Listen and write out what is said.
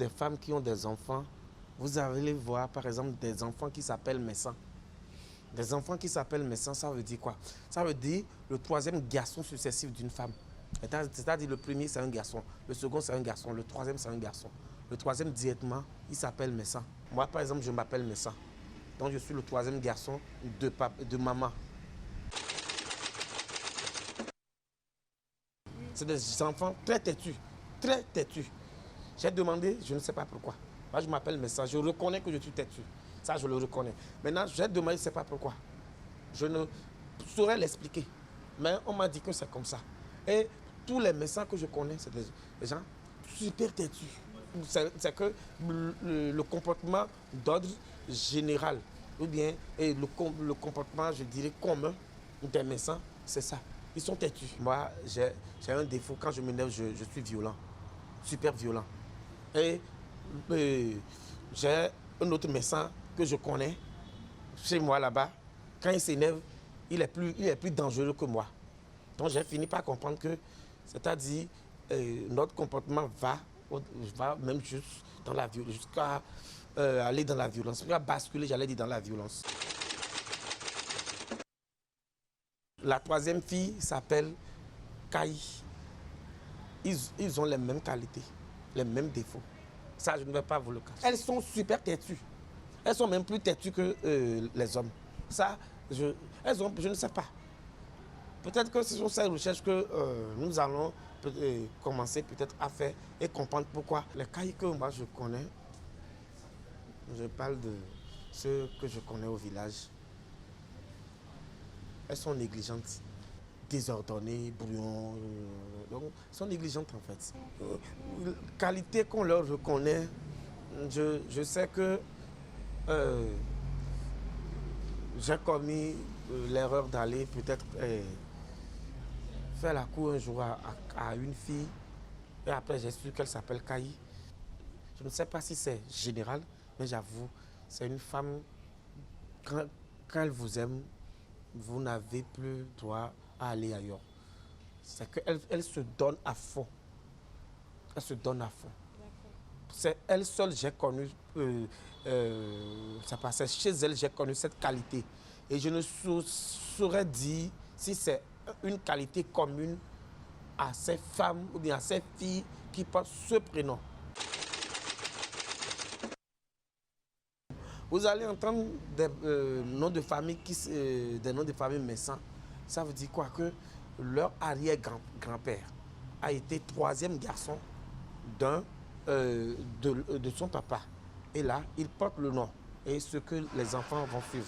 des femmes qui ont des enfants, vous allez voir par exemple des enfants qui s'appellent Messan. Des enfants qui s'appellent Messan, ça veut dire quoi? Ça veut dire le troisième garçon successif d'une femme. C'est-à-dire le premier c'est un garçon, le second c'est un garçon, le troisième c'est un garçon. Le troisième directement, il s'appelle Messan. Moi par exemple, je m'appelle Messan. Donc je suis le troisième garçon de maman. C'est des enfants très têtus, très têtus. J'ai demandé, je ne sais pas pourquoi. Moi je m'appelle Messan, je reconnais que je suis têtu. Ça je le reconnais. Maintenant j'ai demandé, je ne sais pas pourquoi. Je ne saurais l'expliquer. Mais on m'a dit que c'est comme ça. Et tous les Messans que je connais, c'est des gens super têtus. C'est que le comportement d'ordre général, ou bien le comportement, je dirais, commun des Messans, c'est ça. Ils sont têtus. Moi, j'ai un défaut. Quand je m'énerve, je suis violent. Super violent. Et j'ai un autre Messan que je connais, chez moi là-bas. Quand il s'énerve, il est plus dangereux que moi. Donc j'ai fini par comprendre que, c'est-à-dire, notre comportement va même juste dans la violence, jusqu'à aller dans la violence. Jusqu'à basculer, j'allais dire, dans la violence. La troisième fille s'appelle Kai. Ils ont les mêmes qualités, les mêmes défauts. Ça, je ne vais pas vous le cacher. Elles sont super têtues. Elles sont même plus têtues que les hommes. Ça, je ne sais pas. Peut-être que ce sont ces recherches que nous allons commencer peut-être à faire et comprendre pourquoi. Les cas que moi je connais, je parle de ceux que je connais au village. Elles sont négligentes, désordonnées, brouillons. Donc, elles sont négligentes en fait. Qualité qu'on leur reconnaît, je sais que j'ai commis l'erreur d'aller peut-être faire la cour un jour à une fille et après j'ai su qu'elle s'appelle Kai. Je ne sais pas si c'est général, mais j'avoue, c'est une femme, quand elle vous aime, vous n'avez plus droit à aller ailleurs. C'est qu'elle se donne à fond. Elle se donne à fond. C'est elle seule, j'ai connu, ça passait chez elle, j'ai connu cette qualité. Et je ne saurais dire si c'est une qualité commune à ces femmes ou bien à ces filles qui portent ce prénom. Vous allez entendre des noms de famille Messans. Ça veut dire quoi? Que leur arrière-grand-père a été troisième garçon de son papa. Et là, il porte le nom et ce que les enfants vont suivre.